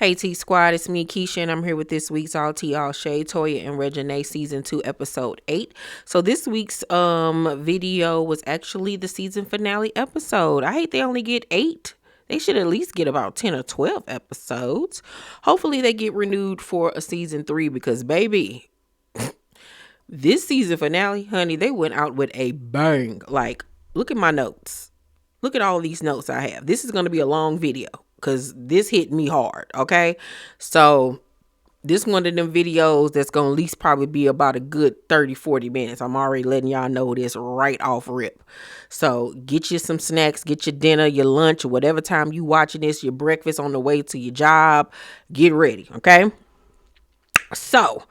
Hey T Squad, it's me Keisha and I'm here with this week's All Tea All Shade Toya and REGINAE season 2 episode 8. So this week's video was actually the season finale episode. I hate they only get 8. They should at least get about 10 or 12 episodes. Hopefully they get renewed for a season 3 because baby, this season finale, honey, they went out with a bang. Like, look at my notes. Look at all these notes I have. This is going to be a long video because this hit me hard, okay? So this one of them videos that's going to at least probably be about a good 30-40 minutes. I'm already letting y'all know this right off rip. So get you some snacks, get your dinner, your lunch, or whatever time you watching this, your breakfast on the way to your job. Get ready, okay? So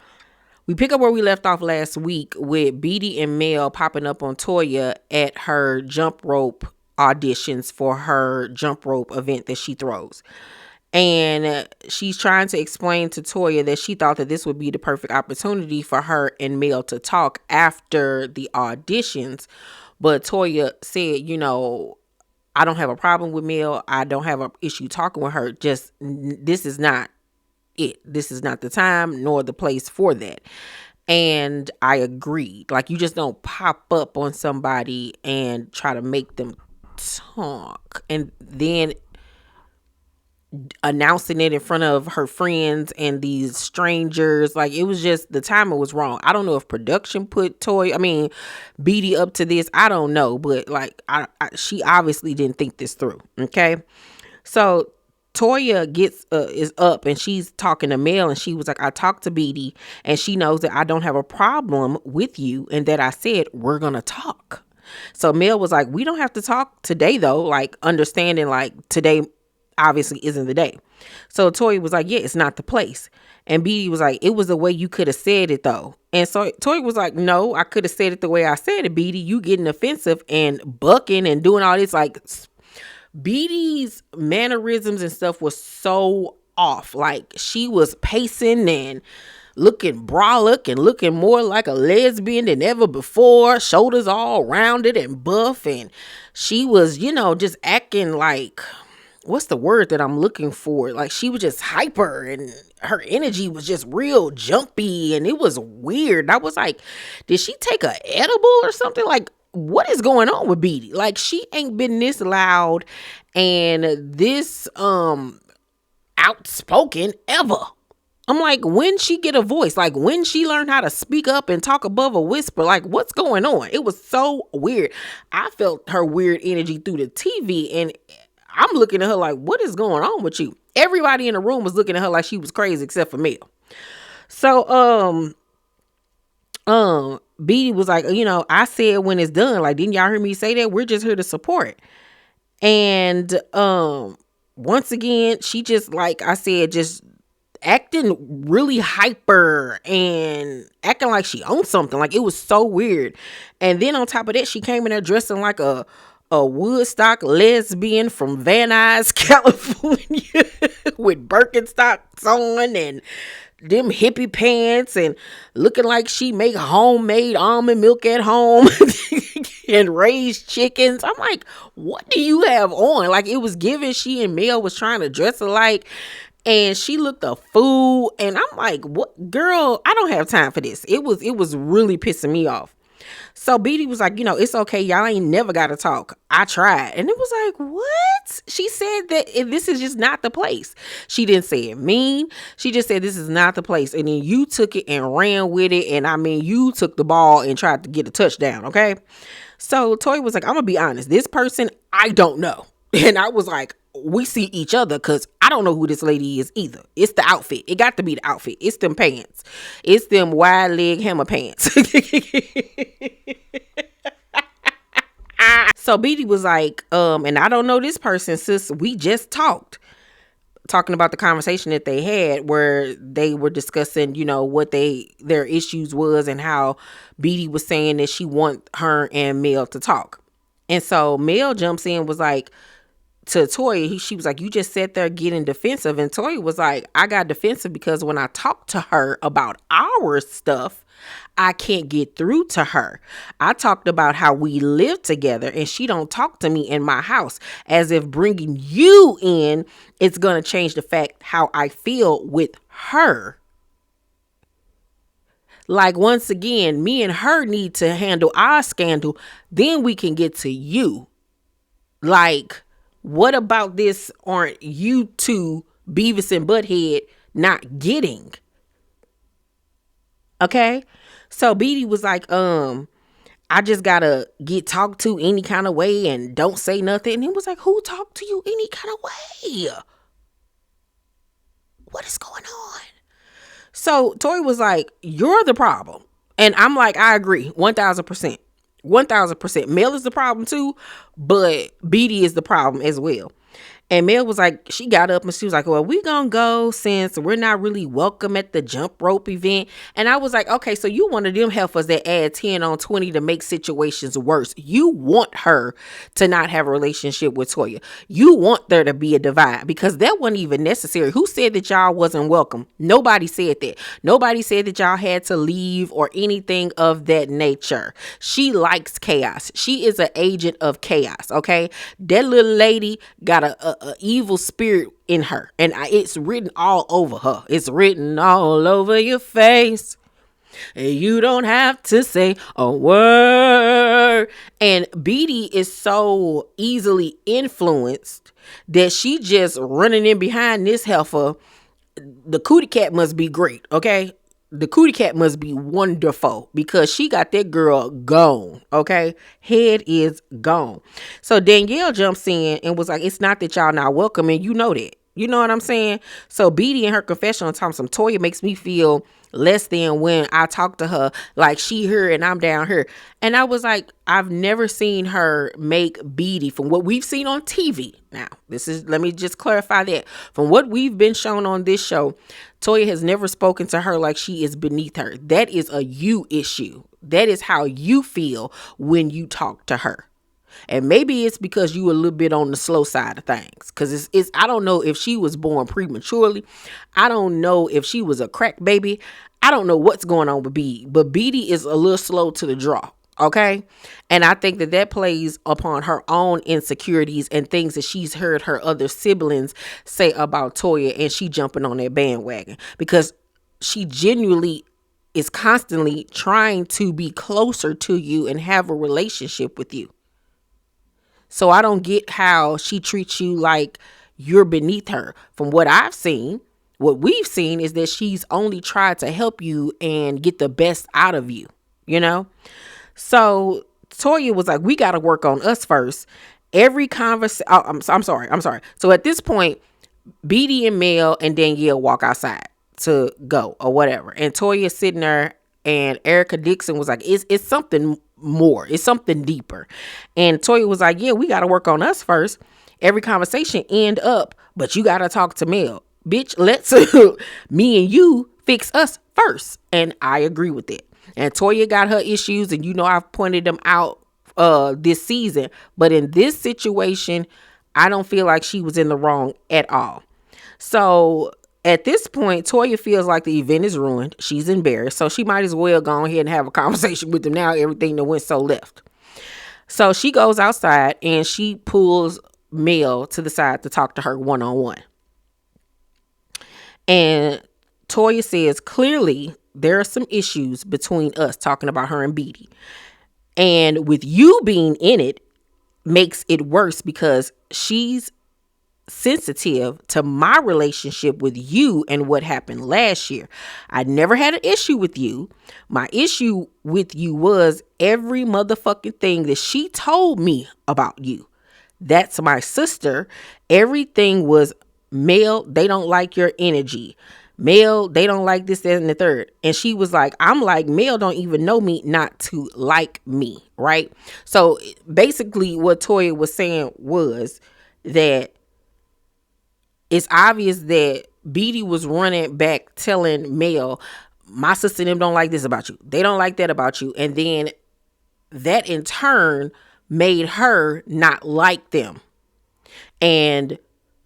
we pick up where we left off last week with Beedy and Mel popping up on Toya at her jump rope auditions for her jump rope event that she throws. And she's trying to explain to Toya that she thought that this would be the perfect opportunity for her and Mel to talk after the auditions. But Toya said, I don't have a problem with Mel. I don't have an issue talking with her. Just this is not it. This is not the time nor the place for that. And I agreed. Like, you just don't pop up on somebody and try to make them talk and then announcing it in front of her friends and these strangers. Like, it was just, the timing was wrong. I don't know if production put Beedy up to this. I don't know, but like, she obviously didn't think this through. Okay, so Toya is up and she's talking to Mel and she was like, I talked to Beedy and she knows that I don't have a problem with you and that I said we're gonna talk. So Mel was like, we don't have to talk today though, like understanding like today obviously isn't the day. So Toya was like, yeah, it's not the place. And Beedy was like, it was the way you could have said it though. And so Toya was like, no, I could have said it the way I said it, Beedy. You getting offensive and bucking and doing all this. Like, Beedy's mannerisms and stuff was so off. Like, she was pacing and looking brolic and looking more like a lesbian than ever before. Shoulders all rounded and buff. And she was, just acting like, what's the word that I'm looking for? Like, she was just hyper and her energy was just real jumpy and it was weird. And I was like, did she take a edible or something? Like, what is going on with Beedy? Like, she ain't been this loud and this outspoken ever. I'm like, when she get a voice? Like, when she learned how to speak up and talk above a whisper? Like, what's going on? It was so weird. I felt her weird energy through the TV and I'm looking at her like, what is going on with you? Everybody in the room was looking at her like she was crazy except for Mel. So, Beedy was like, I said when it's done, like, didn't y'all hear me say that? We're just here to support. And once again, she just, like I said, just acting really hyper and acting like she owned something. Like, it was so weird. And then on top of that, she came in there dressing like a Woodstock lesbian from Van Nuys, California with Birkenstocks on and them hippie pants and looking like she make homemade almond milk at home and raise chickens. I'm like, what do you have on? Like, it was given she and Mel was trying to dress alike and she looked a fool. And I'm like, what, girl, I don't have time for this. It was really pissing me off. So Beedy was like, it's okay. Y'all ain't never got to talk. I tried. And it was like, what? She said that this is just not the place. She didn't say it mean. She just said this is not the place. And then you took it and ran with it. And I mean, you took the ball and tried to get a touchdown. Okay. So Toya was like, I'm going to be honest. This person, I don't know. And I was like, we see each other because I don't know who this lady is either. It's the outfit. It got to be the outfit. It's them pants. It's them wide leg hammer pants. So Beedy was like, and I don't know this person, sis. We just talking about the conversation that they had where they were discussing, what their issues was and how Beedy was saying that she want her and Mel to talk. And so Mel jumps in, was like, to Toya, she was like, you just sat there getting defensive. And Toya was like, I got defensive because when I talked to her about our stuff, I can't get through to her. I talked about how we live together and she don't talk to me in my house, as if bringing you in is going to change the fact how I feel with her. Like, once again, me and her need to handle our scandal. Then we can get to you. Like, what about this aren't you two, Beavis and Butthead, not getting? Okay? So Beedy was like, I just gotta get talked to any kind of way and don't say nothing. And he was like, who talked to you any kind of way? What is going on? So Toy was like, you're the problem. And I'm like, I agree, 1,000%. 1,000%. Mel is the problem too, but Beedy is the problem as well. And Mel was like, she got up and she was like, well, we gonna go since we're not really welcome at the jump rope event. And I was like, okay, so you one of them heifers that add 10 on 20 to make situations worse. You want her to not have a relationship with Toya. You want there to be a divide because that wasn't even necessary. Who said that y'all wasn't welcome? Nobody said that. Nobody said that y'all had to leave or anything of that nature. She likes chaos. She is an agent of chaos, okay? That little lady got a evil spirit in her, and it's written all over her. It's written all over your face, and you don't have to say a word. And Beedy is so easily influenced that she just running in behind this heifer. The cootie cat must be great, okay? The cootie cat must be wonderful because she got that girl gone, okay? Head is gone. So Danielle jumps in and was like, it's not that y'all not welcome, and you know that. You know what I'm saying? So Beedy in her confessional time, some Toya makes me feel less than when I talk to her like she here and I'm down here. And I was like, I've never seen her make Beedy from what we've seen on TV. Now, let me just clarify that. From what we've been shown on this show, Toya has never spoken to her like she is beneath her. That is a you issue. That is how you feel when you talk to her. And maybe it's because you a little bit on the slow side of things. Because it's I don't know if she was born prematurely. I don't know if she was a crack baby. I don't know what's going on with Beedy. But Beedy is a little slow to the draw. Okay? And I think that plays upon her own insecurities and things that she's heard her other siblings say about Toya. And she jumping on that bandwagon. Because she genuinely is constantly trying to be closer to you and have a relationship with you. So I don't get how she treats you like you're beneath her. From what I've seen, what we've seen is that she's only tried to help you and get the best out of you, you know? So Toya was like, we got to work on us first. Every conversation. Oh, I'm sorry. So at this point, Beedy and Mel and Danielle walk outside to go or whatever. And Toya sitting there, and Erica Dixon was like, it's something more. It's something deeper. And Toya was like, yeah, we got to work on us first. Every conversation end up, but you got to talk to Mel. Bitch, let's me and you fix us first. And I agree with it. And Toya got her issues, and you know I've pointed them out this season. But in this situation, I don't feel like she was in the wrong at all. So at this point, Toya feels like the event is ruined. She's embarrassed. So she might as well go ahead and have a conversation with them now, everything that went so left. So she goes outside and she pulls Mel to the side to talk to her one-on-one. And Toya says, clearly, there are some issues between us, talking about her and Beedy. And with you being in it makes it worse because she's sensitive to my relationship with you and what happened last year. I never had an issue with you. My issue with you was every motherfucking thing that she told me about you. That's my sister. Everything was, Mel, they don't like your energy. Mel, they don't like this, that, and the third. And she was like, I'm like, Mel don't even know me not to like me, right? So basically what Toya was saying was that it's obvious that Beedy was running back telling Mel, my sister and them don't like this about you. They don't like that about you. And then that in turn made her not like them. And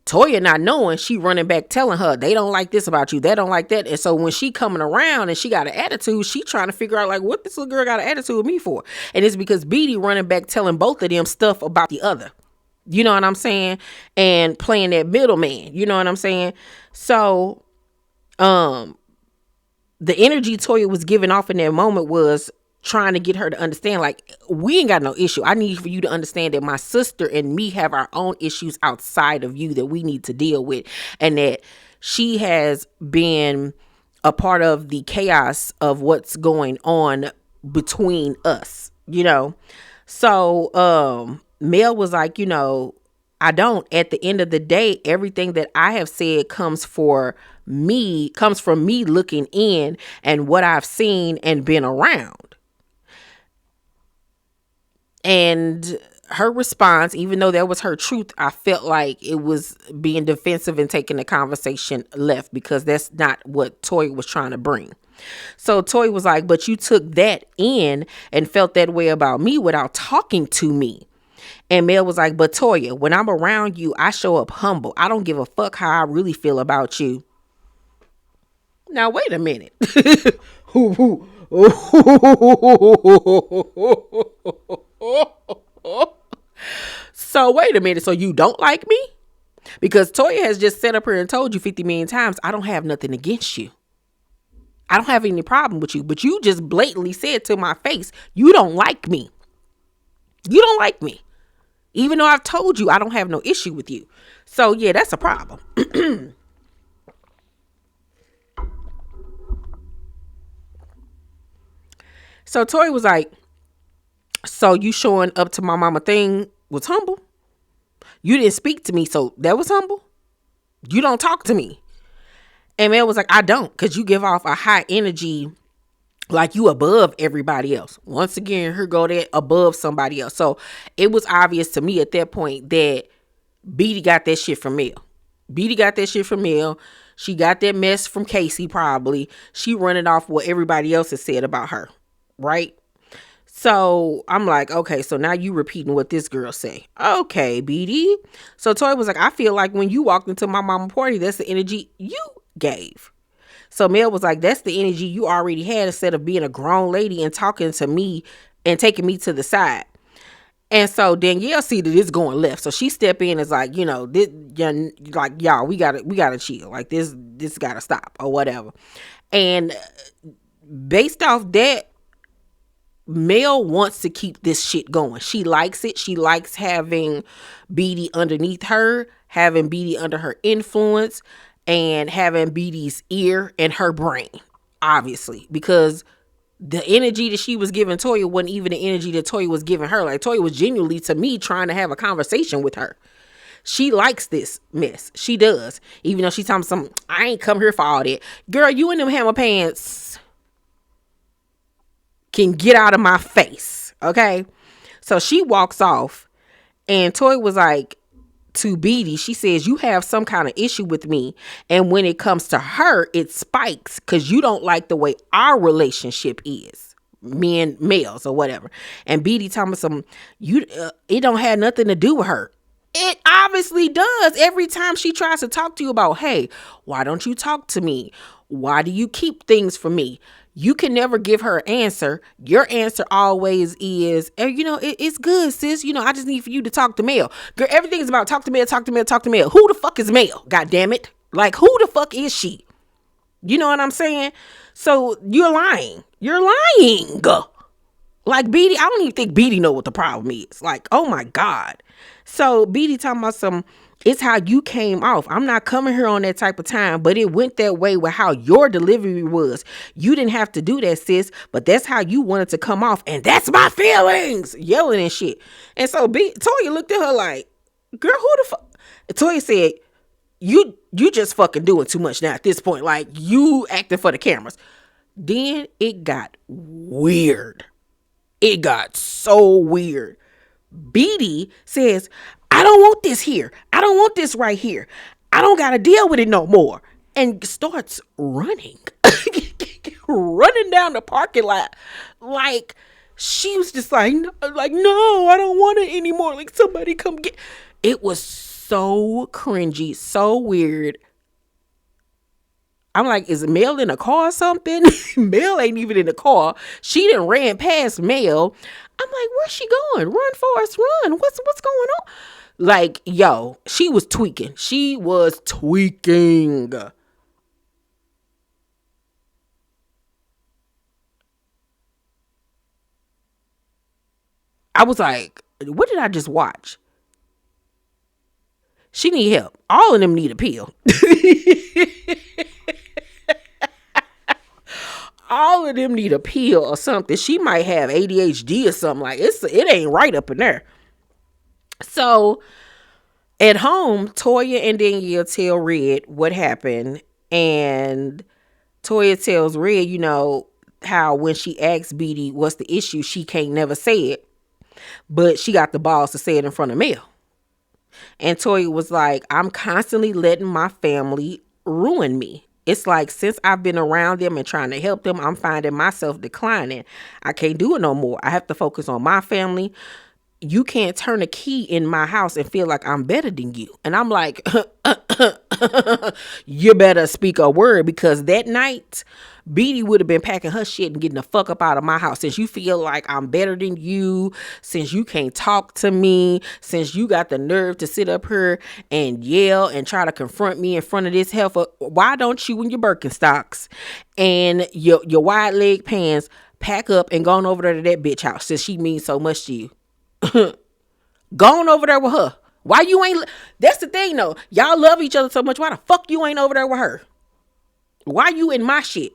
Toya not knowing, she running back telling her they don't like this about you, they don't like that. And so when she coming around and she got an attitude, she trying to figure out like what this little girl got an attitude with me for. And it's because Beedy running back telling both of them stuff about the other. You know what I'm saying? And playing that middleman. You know what I'm saying? So the energy Toya was giving off in that moment was trying to get her to understand, like, we ain't got no issue. I need for you to understand that my sister and me have our own issues outside of you that we need to deal with, and that she has been a part of the chaos of what's going on between us, you know. So Mel was like, you know, I don't. At the end of the day, everything that I have said comes from me looking in and what I've seen and been around. And her response, even though that was her truth, I felt like it was being defensive and taking the conversation left, because that's not what Toya was trying to bring. So Toya was like, but you took that in and felt that way about me without talking to me. And Mel was like, but Toya, when I'm around you, I show up humble. I don't give a fuck how I really feel about you. Now, wait a minute. So wait a minute. So you don't like me? Because Toya has just sat up here and told you 50 million times, I don't have nothing against you. I don't have any problem with you. But you just blatantly said to my face, you don't like me. You don't like me. Even though I've told you I don't have no issue with you. So yeah, that's a problem. So Toya was like, so you showing up to my mama thing was humble? You didn't speak to me, so that was humble? You don't talk to me. And Mel was like, I don't, because you give off a high energy like you above everybody else. Once again, here go that above somebody else. So it was obvious to me at that point that Beedy got that shit from Mel. Beedy got that shit from Mel. She got that mess from Casey probably. She running off what everybody else has said about her. Right? So I'm like, okay, so now you repeating what this girl say. Okay, Beedy. So Toya was like, I feel like when you walked into my mama party, that's the energy you gave. So Mel was like, that's the energy you already had instead of being a grown lady and talking to me and taking me to the side. And so Danielle see that it's going left. So she step in and is like, you know, this, like, y'all, we gotta chill. Like this gotta stop or whatever. And based off that, Mel wants to keep this shit going. She likes it. She likes having Beedy underneath her, having Beedy under her influence, and having Beedy's ear and her brain, obviously, because the energy that she was giving Toya wasn't even the energy that Toya was giving her. Like, Toya was genuinely, to me, trying to have a conversation with her. She likes this mess. She does. Even though she's telling me I ain't come here for all that. Girl, you in them hammer pants can get out of my face. Okay? So she walks off, and Toya was like, to Beedy, she says, you have some kind of issue with me, and when it comes to her, it spikes because you don't like the way our relationship is, men, males, or whatever. And Beedy telling me it don't have nothing to do with her. It obviously does. Every time she tries to talk to you about, hey, why don't you talk to me? Why do you keep things from me? You can never give her an answer. Your answer always is, you know, it's good, sis. You know, I just need for you to talk to Mel. Girl, everything's about talk to Mel, talk to Mel, talk to Mel. Who the fuck is Mel? God damn it. Like, who the fuck is she? You know what I'm saying? So you're lying. You're lying. Like, Beedy, I don't even think Beedy know what the problem is. Like, oh my God. So Beedy talking about it's how you came off. I'm not coming here on that type of time, but it went that way with how your delivery was. You didn't have to do that, sis, but that's how you wanted to come off. And that's my feelings. Yelling and shit. And so Toya looked at her like, girl, who the fuck? Toya said, you just fucking doing too much now at this point. Like, you acting for the cameras. Then it got weird. It got so weird. Beedy says, I don't want this here. I don't want this right here. I don't got to deal with it no more. And starts running. Running down the parking lot. Like, she was just like, no, I don't want it anymore. Like, somebody come get. It was so cringy, so weird. I'm like, is Mel in a car or something? Mel ain't even in the car. She done ran past Mel. I'm like, where's she going? Run, Forrest, run. What's going on? Like, yo, she was tweaking. She was tweaking. I was like, what did I just watch? She need help. All of them need a pill. All of them need a pill or something. She might have ADHD or something. Like, it ain't right up in there. So at home, Toya and Danielle tell Red what happened, and Toya tells Red, how when she asks Beedy what's the issue, she can't never say it, but she got the balls to say it in front of Mel. And Toya was like, I'm constantly letting my family ruin me. It's like, since I've been around them and trying to help them, I'm finding myself declining. I can't do it no more. I have to focus on my family. You can't turn a key in my house and feel like I'm better than you. And I'm like, you better speak a word, because that night, Beedy would have been packing her shit and getting the fuck up out of my house. Since you feel like I'm better than you, since you can't talk to me, since you got the nerve to sit up here and yell and try to confront me in front of this heifer, why don't you in your Birkenstocks and your wide leg pants pack up and go on over there to that bitch house, since she means so much to you? Go on over there with her. Why you ain't? That's the thing though. Y'all love each other so much. Why the fuck you ain't over there with her? Why you in my shit?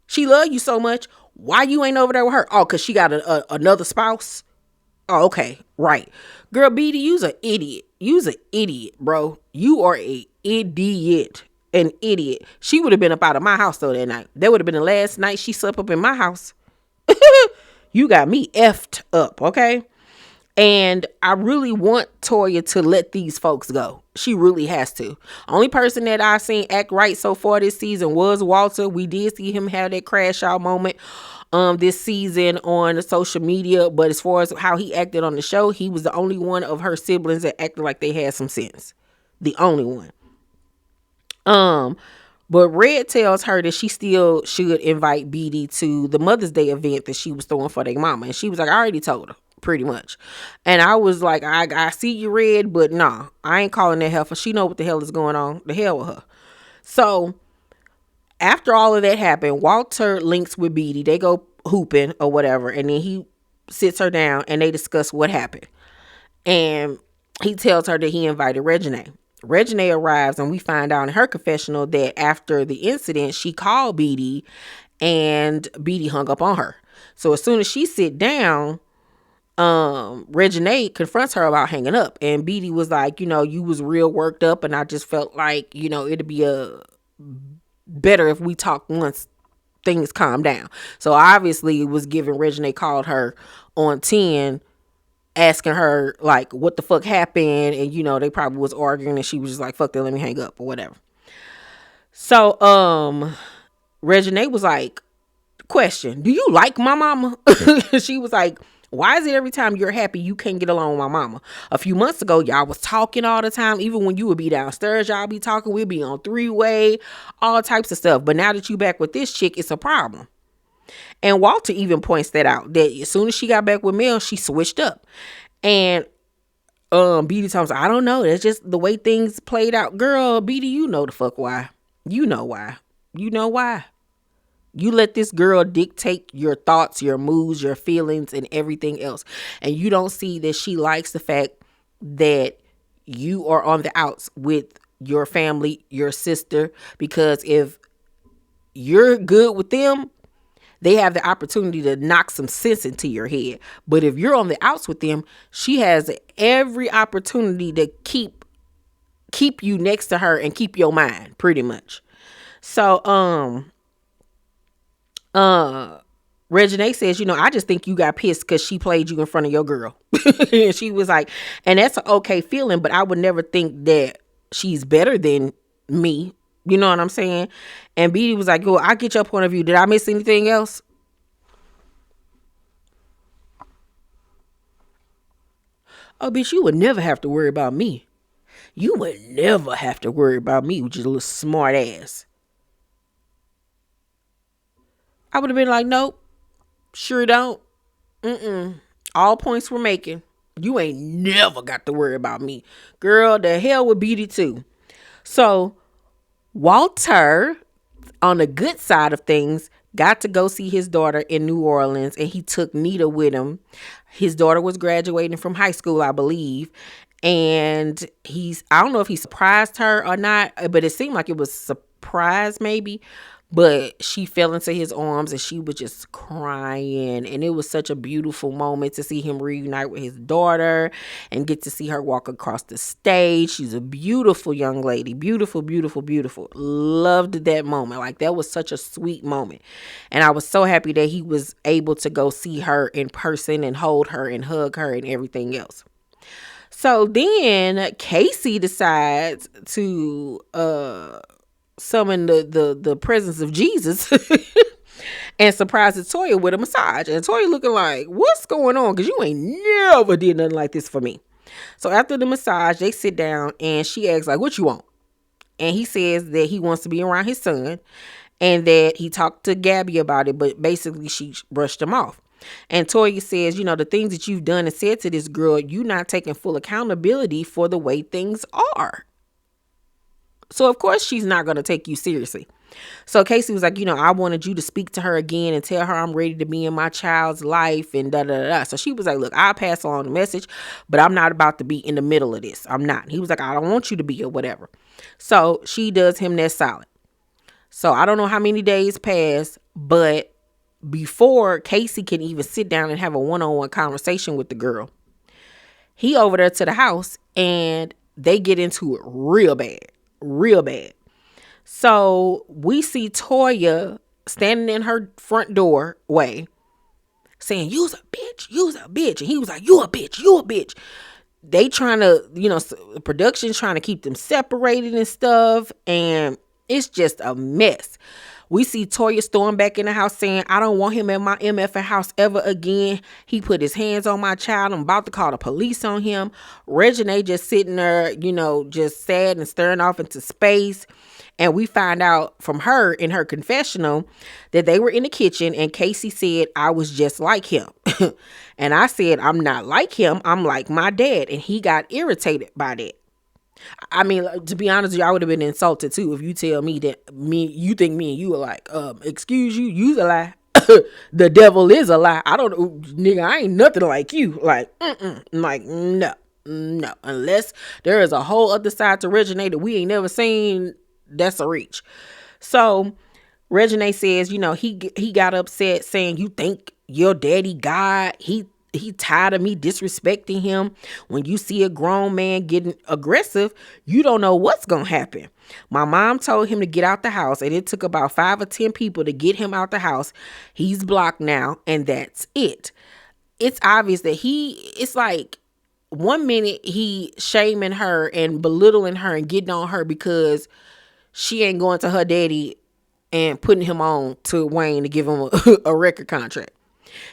She love you so much. Why you ain't over there with her? Oh, cause she got another spouse. Oh, okay, right. Girl, Beedy, you's an idiot. You's an idiot, bro. You are a idiot. An idiot. She would have been up out of my house though that night. That would have been the last night she slept up in my house. You got me effed up, okay? And I really want Toya to let these folks go. She really has to. Only person that I've seen act right so far this season was Walter. We did see him have that crash out moment this season on social media. But as far as how he acted on the show, he was the only one of her siblings that acted like they had some sense. The only one. But Red tells her that she still should invite Beedy to the Mother's Day event that she was throwing for their mama. And she was like, I already told her. Pretty much. And I was like, I see you, Red, but nah, I ain't calling that heifer. She know what the hell is going on. The hell with her. So after all of that happened, Walter links with Beedy. They go hooping or whatever, and then he sits her down and they discuss what happened. And he tells her that he invited Reginae. Reginae arrives, and we find out in her confessional that after the incident, she called Beedy and Beedy hung up on her. So as soon as she sit down, Reginae confronts her about hanging up, and Beedy was like, you was real worked up, and I just felt like, it'd be better if we talk once things calm down. So obviously it was given. Reginae called her on 10, asking her like what the fuck happened, and they probably was arguing, and she was just like, fuck that, let me hang up or whatever. So Reginae was like, question, do you like my mama? She was like, why is it every time you're happy you can't get along with my mama? A few months ago, y'all was talking all the time. Even when you would be downstairs, y'all be talking. We'd be on three-way, all types of stuff. But now that you back with this chick, it's a problem. And Walter even points that out, that as soon as she got back with Mel, she switched up. And Beedy tells her, I don't know. That's just the way things played out. Girl, Beedy, you know the fuck why. You know why. You know why. You let this girl dictate your thoughts, your moods, your feelings, and everything else. And you don't see that she likes the fact that you are on the outs with your family, your sister. Because if you're good with them, they have the opportunity to knock some sense into your head. But if you're on the outs with them, she has every opportunity to keep you next to her and keep your mind, pretty much. So, Reginae says, I just think you got pissed because she played you in front of your girl. And she was like, and that's an okay feeling, but I would never think that she's better than me. You know what I'm saying? And Beedy was like, I get your point of view. Did I miss anything else? Oh, bitch, you would never have to worry about me. You would never have to worry about me with your little smart ass. I would have been like, nope, sure don't. All points we're making. You ain't never got to worry about me. Girl, the hell with Beedy too. So Walter, on the good side of things, got to go see his daughter in New Orleans, and he took Nita with him. His daughter was graduating from high school, I believe. And I don't know if he surprised her or not, but it seemed like it was surprise maybe. But she fell into his arms and she was just crying. And it was such a beautiful moment to see him reunite with his daughter and get to see her walk across the stage. She's a beautiful young lady. Beautiful, beautiful, beautiful. Loved that moment. Like, that was such a sweet moment. And I was so happy that he was able to go see her in person and hold her and hug her and everything else. So then Casey decides to summon the presence of Jesus and surprises Toya with a massage. And Toya looking like, what's going on? Because you ain't never did nothing like this for me. So after the massage, they sit down and she asks, like, what you want? And he says that he wants to be around his son and that he talked to Gabby about it, but basically she brushed him off. And Toya says, the things that you've done and said to this girl, you not taking full accountability for the way things are. So, of course, she's not going to take you seriously. So Casey was like, I wanted you to speak to her again and tell her I'm ready to be in my child's life and da-da-da-da. So she was like, look, I'll pass along the message, but I'm not about to be in the middle of this. I'm not. He was like, I don't want you to be or whatever. So she does him that solid. So I don't know how many days pass, but before Casey can even sit down and have a one-on-one conversation with the girl, he over there to the house and they get into it real bad. So we see Toya standing in her front doorway saying, you's a bitch. And he was like, you a bitch. They trying to, the production's trying to keep them separated and stuff. And it's just a mess. We see Toya storm back in the house saying, I don't want him at my MFing house ever again. He put his hands on my child. I'm about to call the police on him. Reginae just sitting there, just sad and staring off into space. And we find out from her in her confessional that they were in the kitchen and Casey said, I was just like him. And I said, I'm not like him. I'm like my dad. And he got irritated by that. I mean, to be honest with you, I would have been insulted too if you tell me that you think me and you are like, excuse you, you's a lie. The devil is a lie. I don't know, nigga, I ain't nothing like you. Like, like, no. Unless there is a whole other side to Reginae that we ain't never seen, that's a reach. So Reginae says, he got upset saying, you think your daddy God, he tired of me disrespecting him. When you see a grown man getting aggressive, you don't know what's going to happen. My mom told him to get out the house, and it took about 5 or 10 people to get him out the house. He's blocked now, and that's it. It's obvious that it's like 1 minute he shaming her and belittling her and getting on her because she ain't going to her daddy and putting him on to Wayne to give him a record contract.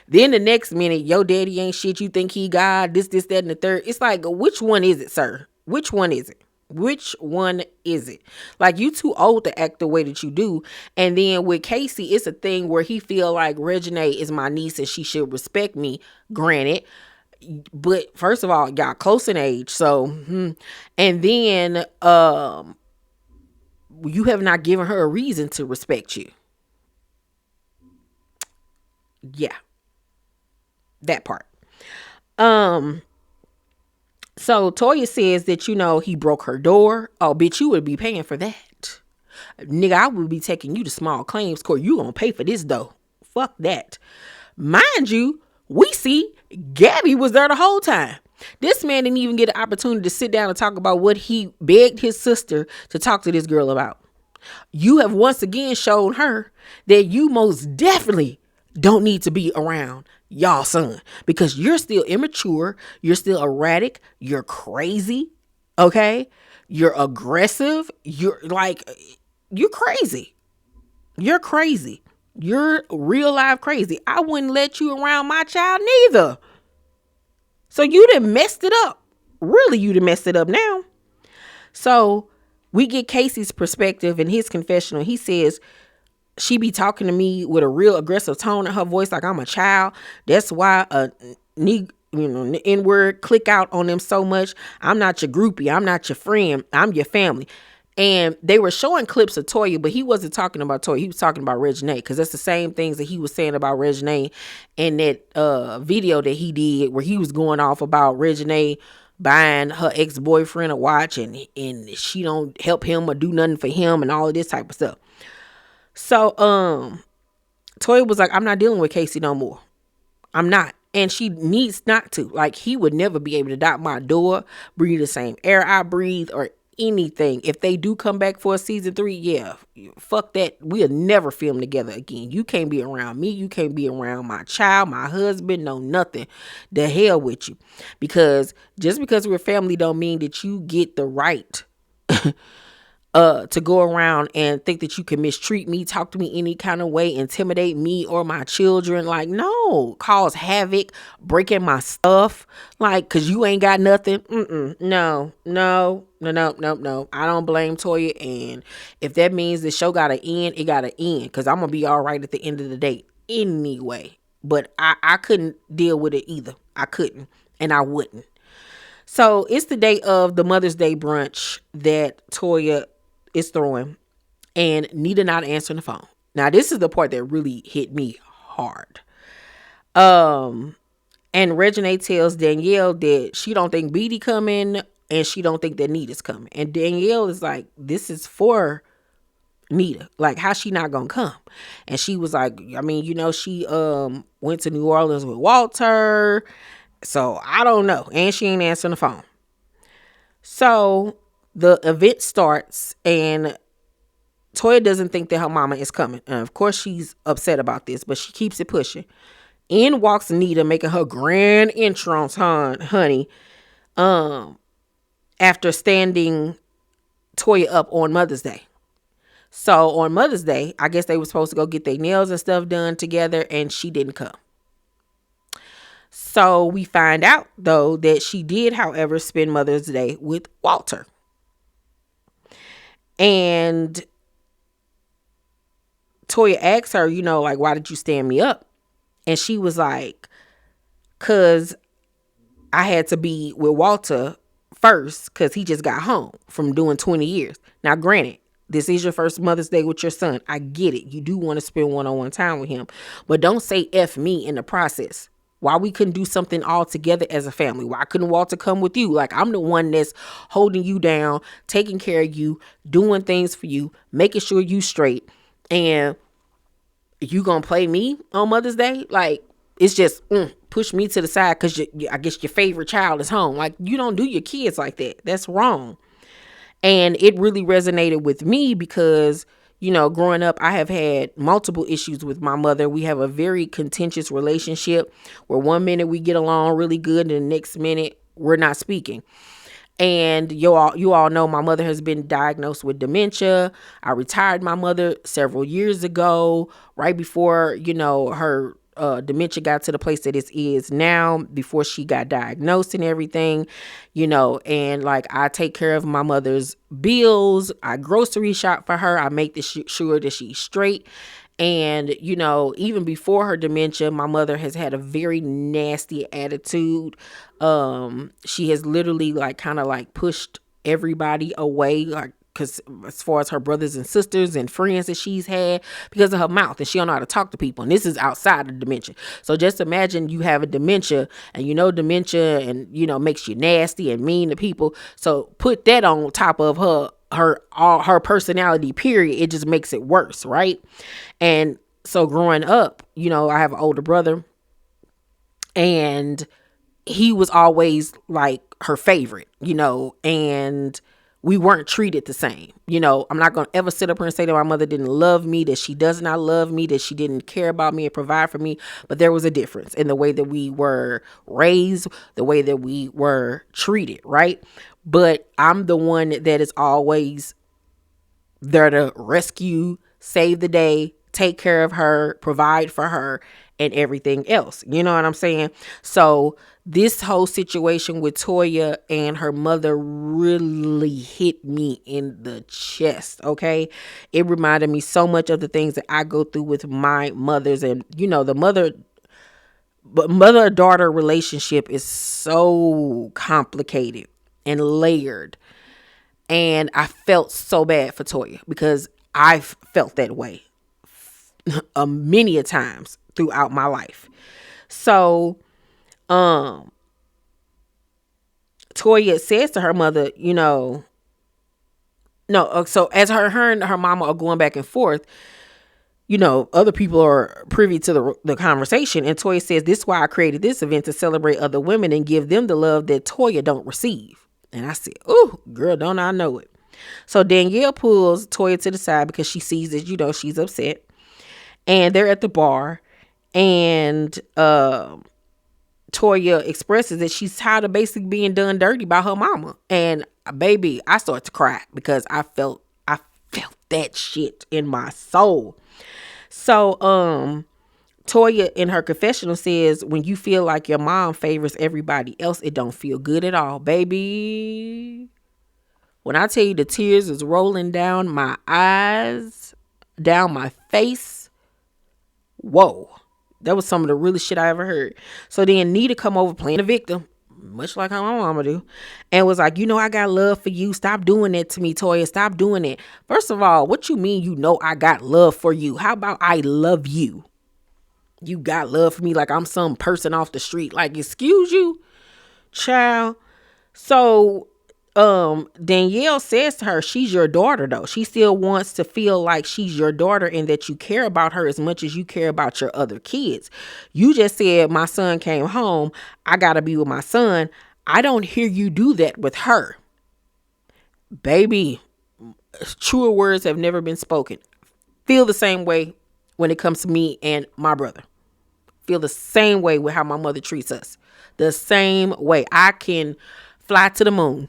Then the next minute, your daddy ain't shit. You think he God, this, that, and the third. It's like, which one is it, sir? Which one is it? Like, you too old to act the way that you do. And then with Casey, it's a thing where he feel like Reginae is my niece and she should respect me. Granted. But first of all, y'all close in age. So, and then, you have not given her a reason to respect you. Yeah. That part. So Toya says that, he broke her door. Oh, bitch, you would be paying for that. Nigga, I would be taking you to small claims court. You gonna pay for this though. Fuck that. Mind you, we see Gabby was there the whole time. This man didn't even get an opportunity to sit down and talk about what he begged his sister to talk to this girl about. You have once again shown her that you most definitely don't need to be around y'all son because you're still immature. You're still erratic. You're crazy. Okay. You're aggressive. You're crazy. You're crazy. You're real life crazy. I wouldn't let you around my child neither. So you done messed it up. Really, you done messed it up now. So we get Casey's perspective in his confessional. He says, she be talking to me with a real aggressive tone in her voice, like I'm a child. That's why the N-word click out on them so much. I'm not your groupie. I'm not your friend. I'm your family. And they were showing clips of Toya, but he wasn't talking about Toya. He was talking about Reginae, because that's the same things that he was saying about Reginae in that video that he did, where he was going off about Reginae buying her ex-boyfriend a watch, and she don't help him or do nothing for him, and all of this type of stuff. So Toya was like, I'm not dealing with Casey no more. I'm not. And she needs not to. Like, he would never be able to knock my door, breathe the same air I breathe, or anything. If they do come back for a season 3, yeah, fuck that. We'll never film together again. You can't be around me. You can't be around my child, my husband, no nothing. The hell with you. Because just because we're family don't mean that you get the right to go around and think that you can mistreat me, talk to me any kind of way, intimidate me or my children. Like, no, cause havoc, breaking my stuff, like, cause you ain't got nothing. No. I don't blame Toya, and if that means the show gotta end, it gotta end, cause I'm gonna be all right at the end of the day anyway. But I couldn't deal with it either. I couldn't, and I wouldn't. So it's the day of the Mother's Day brunch that Toya is throwing, and Nita not answering the phone. Now, this is the part that really hit me hard. And Reginae tells Danielle that she don't think Beedy coming, and she don't think that Nita's coming. And Danielle is like, this is for Nita. Like, how she not gonna come? And she was like, I mean, she went to New Orleans with Walter, so I don't know. And she ain't answering the phone. So the event starts, and Toya doesn't think that her mama is coming. And of course, she's upset about this, but she keeps it pushing. In walks Anita, making her grand entrance, honey, after standing Toya up on Mother's Day. So on Mother's Day, I guess they were supposed to go get their nails and stuff done together, and she didn't come. So we find out, though, that she did, however, spend Mother's Day with Walter. And Toya asks her, like, why did you stand me up? And she was like, because I had to be with Walter first, because he just got home from doing 20 years. Now, granted, this is your first Mother's Day with your son. I get it. You do want to spend one-on-one time with him. But don't say F me in the process. Why we couldn't do something all together as a family? Why couldn't Walter come with you? Like, I'm the one that's holding you down, taking care of you, doing things for you, making sure you straight. And you gonna play me on Mother's Day? Like, it's just push me to the side because I guess your favorite child is home. Like, you don't do your kids like that. That's wrong. And it really resonated with me because, growing up, I have had multiple issues with my mother. We have a very contentious relationship where one minute we get along really good and the next minute we're not speaking. And you all know my mother has been diagnosed with dementia. I retired my mother several years ago, right before, her dementia got to the place that it is now, before she got diagnosed and everything, and like, I take care of my mother's bills. I grocery shop for her. I make sure that she's straight. And, even before her dementia, my mother has had a very nasty attitude. She has literally kind of pushed everybody away, like, because as far as her brothers and sisters and friends that she's had, because of her mouth, and she don't know how to talk to people. And this is outside of dementia. So just imagine you have a dementia, and dementia and makes you nasty and mean to people. So put that on top of her personality, period. It just makes it worse, right? And so growing up, I have an older brother, and he was always like her favorite, and we weren't treated the same. I'm not going to ever sit up here and say that my mother didn't love me, that she does not love me, that she didn't care about me and provide for me. But there was a difference in the way that we were raised, the way that we were treated, right? But I'm the one that is always there to rescue, save the day, take care of her, provide for her, and everything else. You know what I'm saying? So this whole situation with Toya and her mother really hit me in the chest, okay? It reminded me so much of the things that I go through with my mothers. And, the mother-daughter relationship is so complicated and layered. And I felt so bad for Toya because I've felt that way many a times throughout my life. So, Toya says to her mother, so as her and her mama are going back and forth, other people are privy to the conversation. And Toya says, this is why I created this event, to celebrate other women and give them the love that Toya don't receive. And I said, ooh, girl, don't I know it. So Danielle pulls Toya to the side because she sees that, she's upset. And they're at the bar. And Toya expresses that she's tired of basically being done dirty by her mama. And baby, I start to cry because I felt that shit in my soul. So, Toya in her confessional says, when you feel like your mom favors everybody else, it don't feel good at all, baby. When I tell you the tears is rolling down my eyes, down my face, whoa. That was some of the realest shit I ever heard. So then Anita come over playing the victim, much like how my mama do, and was like, I got love for you. Stop doing that to me, Toya. Stop doing it. First of all, what you mean I got love for you? How about I love you? You got love for me like I'm some person off the street. Like, excuse you, child. So Danielle says to her, she's your daughter though. She still wants to feel like she's your daughter and that you care about her as much as you care about your other kids. You just said my son came home, I gotta be with my son. I don't hear you do that with her. Baby, truer words have never been spoken. Feel the same way when it comes to me and my brother. Feel the same way with how my mother treats us. The same way. I can fly to the moon.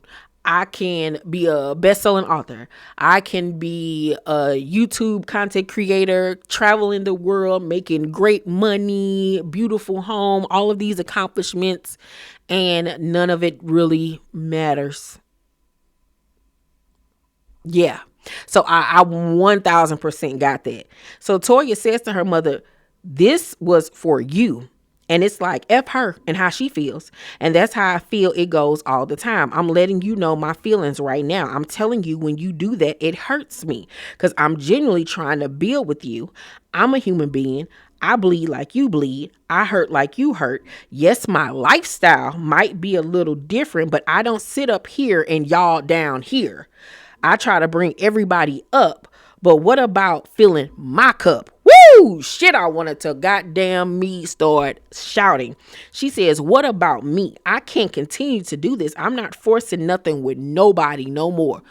I can be a best-selling author. I can be a YouTube content creator, traveling the world, making great money, beautiful home, all of these accomplishments, and none of it really matters. Yeah. So I 1000% got that. So Toya says to her mother, this was for you. And it's like, F her and how she feels. And that's how I feel it goes all the time. I'm letting you know my feelings right now. I'm telling you, when you do that, it hurts me because I'm genuinely trying to build with you. I'm a human being. I bleed like you bleed. I hurt like you hurt. Yes, my lifestyle might be a little different, but I don't sit up here and y'all down here. I try to bring everybody up. But what about filling my cup? Woo! Shit, I wanted to goddamn me start shouting. She says, what about me? I can't continue to do this. I'm not forcing nothing with nobody no more.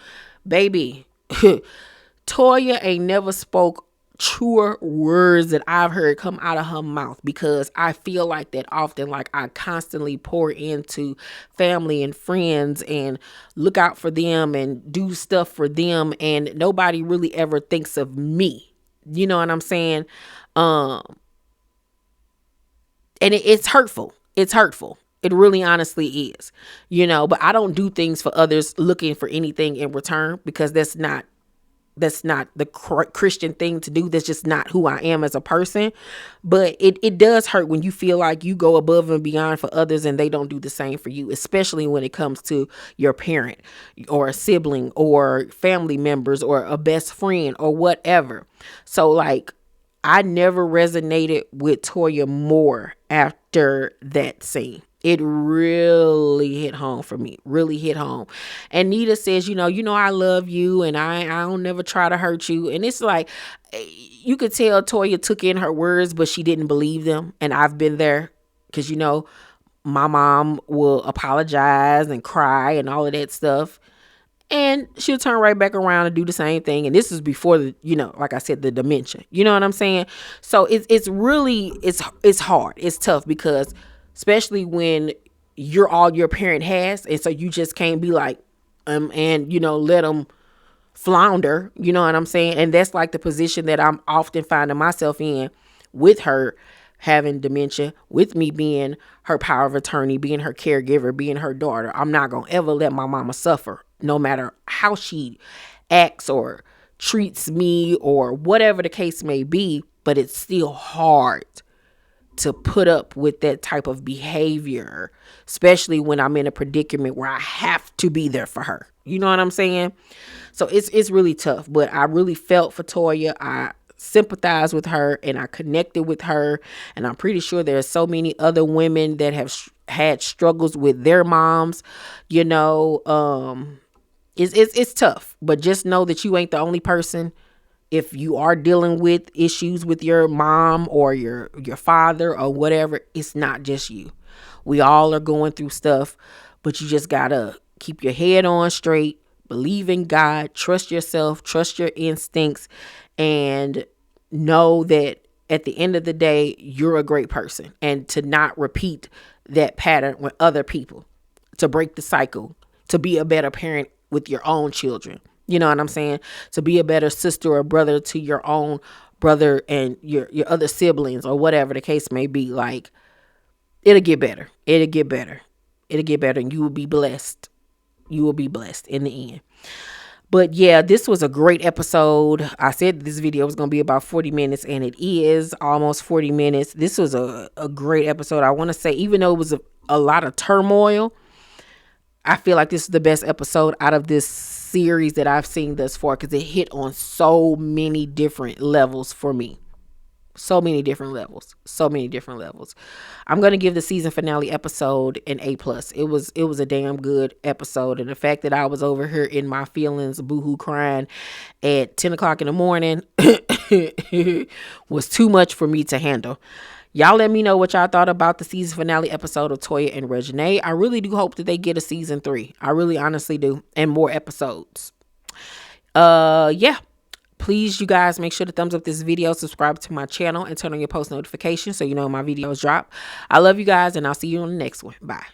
Baby, Toya ain't never spoke truer words that I've heard come out of her mouth, because I feel like that often. Like, I constantly pour into family and friends and look out for them and do stuff for them, and nobody really ever thinks of me. You know what I'm saying? And it's hurtful. It's hurtful. It really honestly is, but I don't do things for others looking for anything in return, because that's not the Christian thing to do. That's just not who I am as a person. But it does hurt when you feel like you go above and beyond for others and they don't do the same for you, especially when it comes to your parent or a sibling or family members or a best friend or whatever. So like, I never resonated with Toya more after that scene. It really hit home for me. Really hit home. And Anita says, I love you and I don't never try to hurt you. And it's like, you could tell Toya took in her words, but she didn't believe them. And I've been there because, my mom will apologize and cry and all of that stuff. And she'll turn right back around and do the same thing. And this is before like I said, the dementia. You know what I'm saying? So it's really hard. It's tough, because especially when you're all your parent has. And so you just can't be like, and let them flounder, you know what I'm saying? And that's like the position that I'm often finding myself in with her having dementia, with me being her power of attorney, being her caregiver, being her daughter. I'm not going to ever let my mama suffer, no matter how she acts or treats me or whatever the case may be. But it's still hard to put up with that type of behavior, especially when I'm in a predicament where I have to be there for her. You know what I'm saying? So it's really tough, but I really felt for Toya. I sympathized with her and I connected with her, and I'm pretty sure there's so many other women that have had struggles with their moms. You know, it's tough, but just know that you ain't the only person. If you are dealing with issues with your mom or your father or whatever, it's not just you. We all are going through stuff, but you just gotta keep your head on straight, believe in God, trust yourself, trust your instincts, and know that at the end of the day, you're a great person, and to not repeat that pattern with other people, to break the cycle, to be a better parent with your own children. You know what I'm saying? To be a better sister or brother to your own brother and your other siblings or whatever the case may be. Like, it'll get better. It'll get better. It'll get better, and you will be blessed. You will be blessed in the end. But yeah, this was a great episode. I said this video was going to be about 40 minutes, and it is almost 40 minutes. This was a great episode. I want to say, even though it was a lot of turmoil, I feel like this is the best episode out of this series that I've seen thus far, because it hit on so many different levels for me. So many different levels. I'm going to give the season finale episode an A+. It was a damn good episode. And the fact that I was over here in my feelings, boohoo crying at 10 o'clock in the morning was too much for me to handle. Y'all let me know what y'all thought about the season finale episode of Toya and Reginae. I really do hope that they get a season 3. I really honestly do. And more episodes. Yeah. Please, you guys, make sure to thumbs up this video, subscribe to my channel, and turn on your post notifications so you know when my videos drop. I love you guys, and I'll see you on the next one. Bye.